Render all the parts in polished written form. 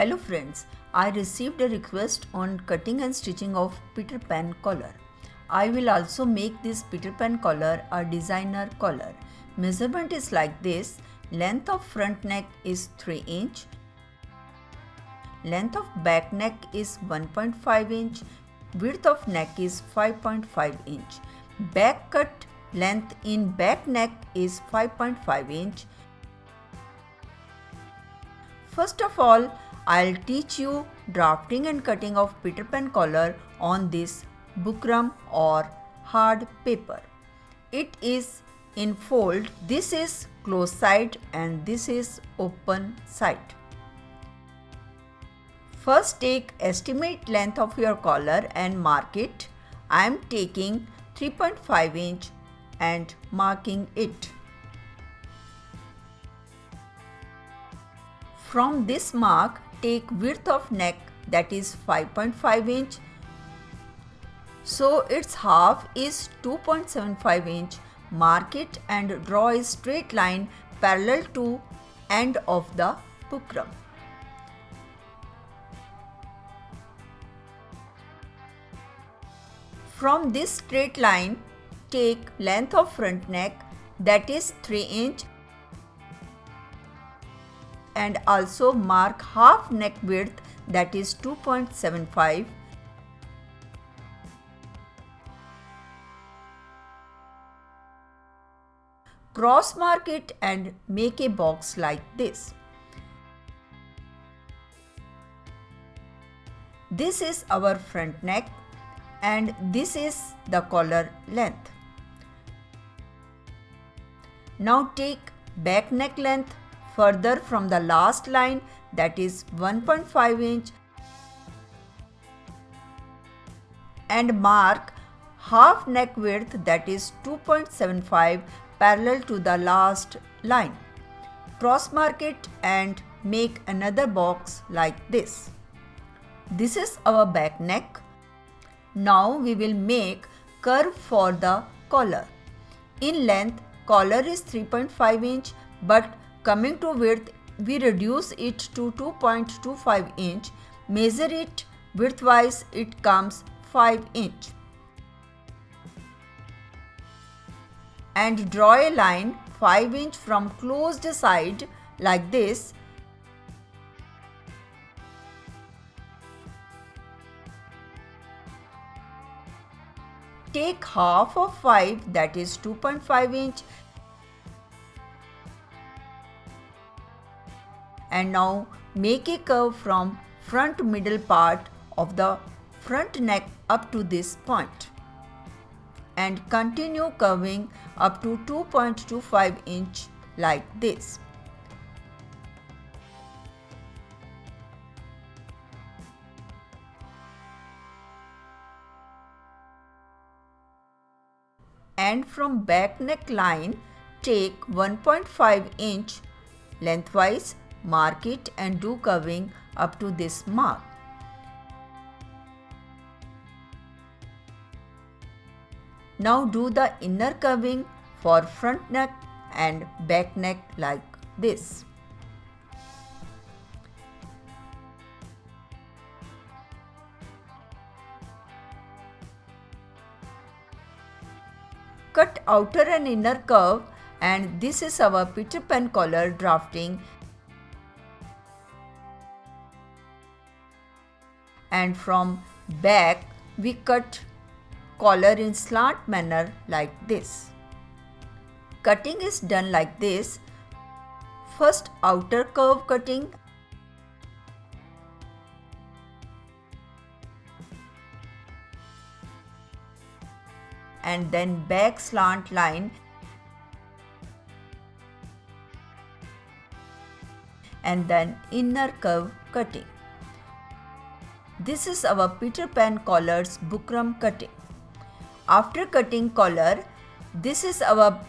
Hello friends, I received a request on cutting and stitching of Peter Pan collar. I will also make this Peter Pan collar a designer collar. Measurement is like this. Length of front neck is 3 inch. Length of back neck is 1.5 inch. Width of neck is 5.5 inch. Back cut length in back neck is 5.5 inch. First of all, I'll teach you drafting and cutting of Peter Pan collar on this bukram or hard paper. It is in fold. This is close side and this is open side. First take estimate length of your collar and mark it. I am taking 3.5 inch and marking it. From this mark, take width of neck, that is 5.5 inch. So its half is 2.75 inch. Mark it and draw a straight line parallel to end of the bukram. From this straight line, take length of front neck, that is 3 inch, and also mark half neck width, that is 2.75. Cross mark it and make a box like this. This is our front neck and this is the collar length. Now take back neck length further from the last line, that is 1.5 inch, and mark half neck width, that is 2.75, parallel to the last line. Cross mark it and make another box like this. This is our back neck. Now we will make curve for the collar. In length, collar is 3.5 inch, but coming to width, we reduce it to 2.25 inch. Measure it widthwise, it comes 5 inch. And draw a line 5 inch from closed side like this. Take half of 5, that is 2.5 inch, and now make a curve from front middle part of the front neck up to this point and continue curving up to 2.25 inch like this. And from back neck line, take 1.5 inch lengthwise, mark it and do curving up to this mark. Now do the inner curving for front neck and back neck like this. Cut outer and inner curve, and this is our Peter Pan collar drafting. And from back we cut collar in slant manner like this. Cutting is done like this. First outer curve cutting, and then back slant line, and then inner curve cutting. This is our Peter Pan collar's bukram cutting. After cutting collar, this is our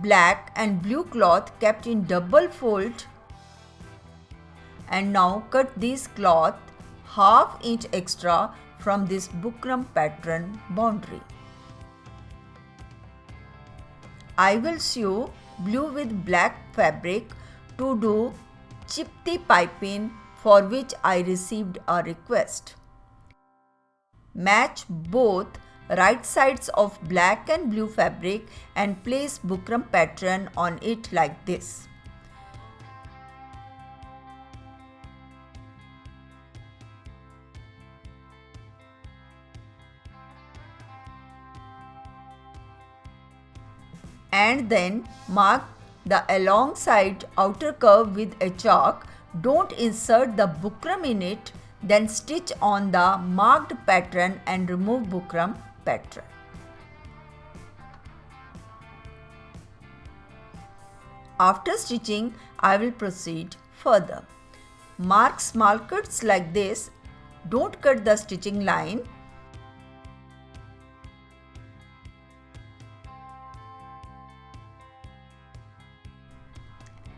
black and blue cloth kept in double fold, and now cut this cloth half inch extra from this bukram pattern boundary. I will sew blue with black fabric to do chipti piping for which I received a request. Match both right sides of black and blue fabric and place bukram pattern on it like this. And then mark the alongside outer curve with a chalk. Don't insert the bukram in it, then stitch on the marked pattern and remove bukram pattern. After stitching, I will proceed further. Mark small cuts like this. Don't cut the stitching line.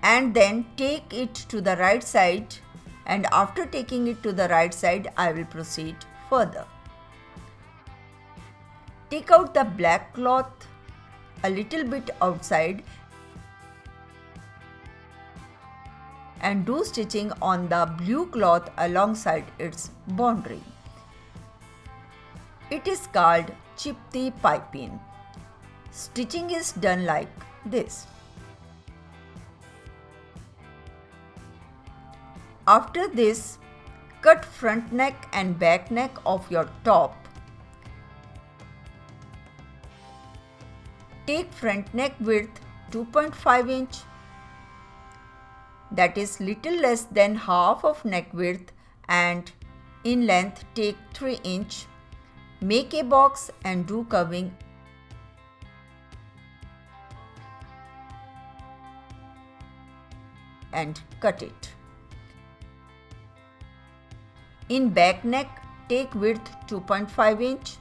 And then take it to the right side, and after taking it to the right side, I will proceed further. Take out the black cloth a little bit outside and do stitching on the blue cloth alongside its boundary. It is called chipti piping. Stitching is done like this. After this, cut front neck and back neck of your top. Take front neck width 2.5 inch, that is little less than half of neck width, and in length take 3 inch. Make a box and do curving and cut it. In back neck, take width 2.5 inch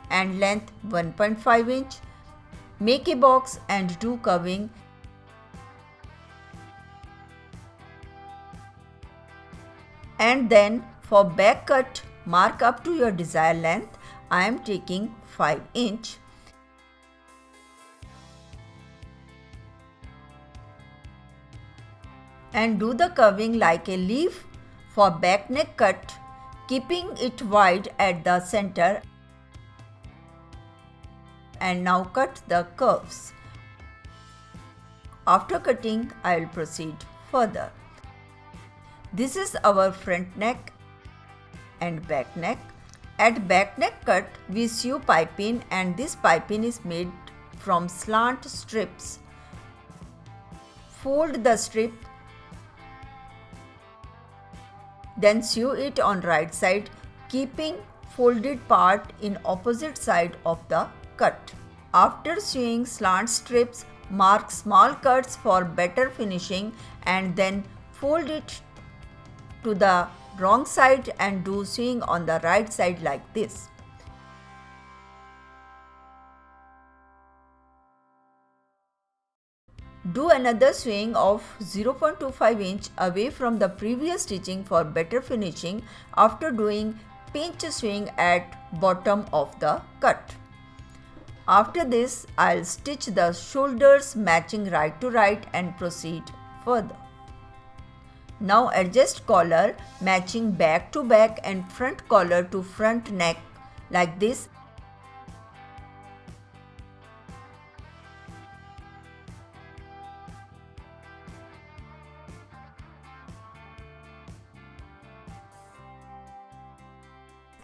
and length 1.5 inch. Make a box and do curving and then for back cut, mark up to your desired length. I am taking 5 inch. And do the curving like a leaf for back neck cut, keeping it wide at the center. And now cut the curves. After cutting, I will proceed further. This is our front neck and back neck. At back neck cut, we sew piping, and this piping is made from slant strips. Fold the strip, then sew it on right side, keeping folded part in opposite side of the cut. After sewing slant strips, mark small cuts for better finishing and then fold it to the wrong side and do sewing on the right side like this. Do another sewing of 0.25 inch away from the previous stitching for better finishing after doing pinch sewing at bottom of the cut. After this, I'll stitch the shoulders matching right to right and proceed further. Now adjust collar matching back to back and front collar to front neck like this.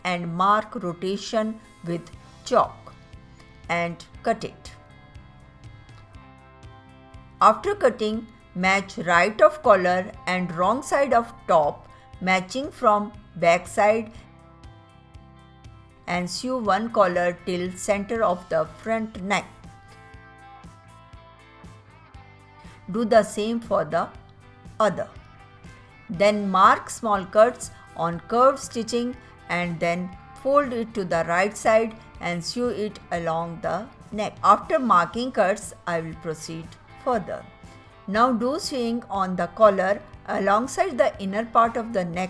And mark rotation with chalk and cut it. After cutting, match right of collar and wrong side of top matching from back side and sew one collar till center of the front neck. Do the same for the other. Then mark small cuts on curved stitching and then fold it to the right side and sew it along the neck. After marking cuts, I will proceed further. Now do sewing on the collar alongside the inner part of the neck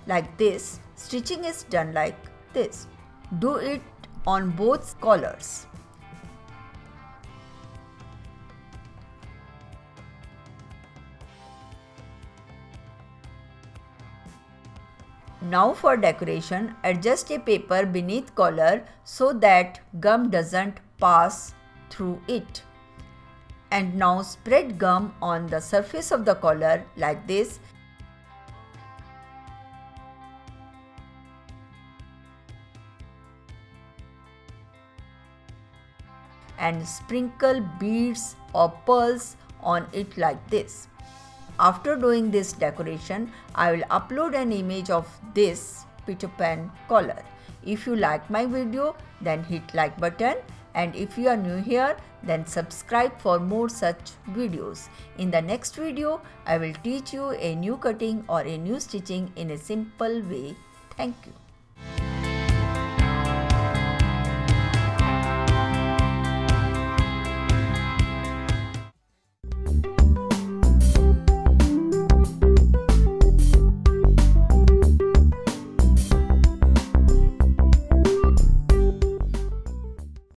like this. Stitching is done like this. Do it on both collars. Now for decoration, adjust a paper beneath collar so that gum doesn't pass through it. And now spread gum on the surface of the collar like this. And sprinkle beads or pearls on it like this. After doing this decoration, I will upload an image of this Peter Pan collar. If you like my video, then hit like button, and if you are new here, then subscribe for more such videos. In the next video, I will teach you a new cutting or a new stitching in a simple way. Thank you.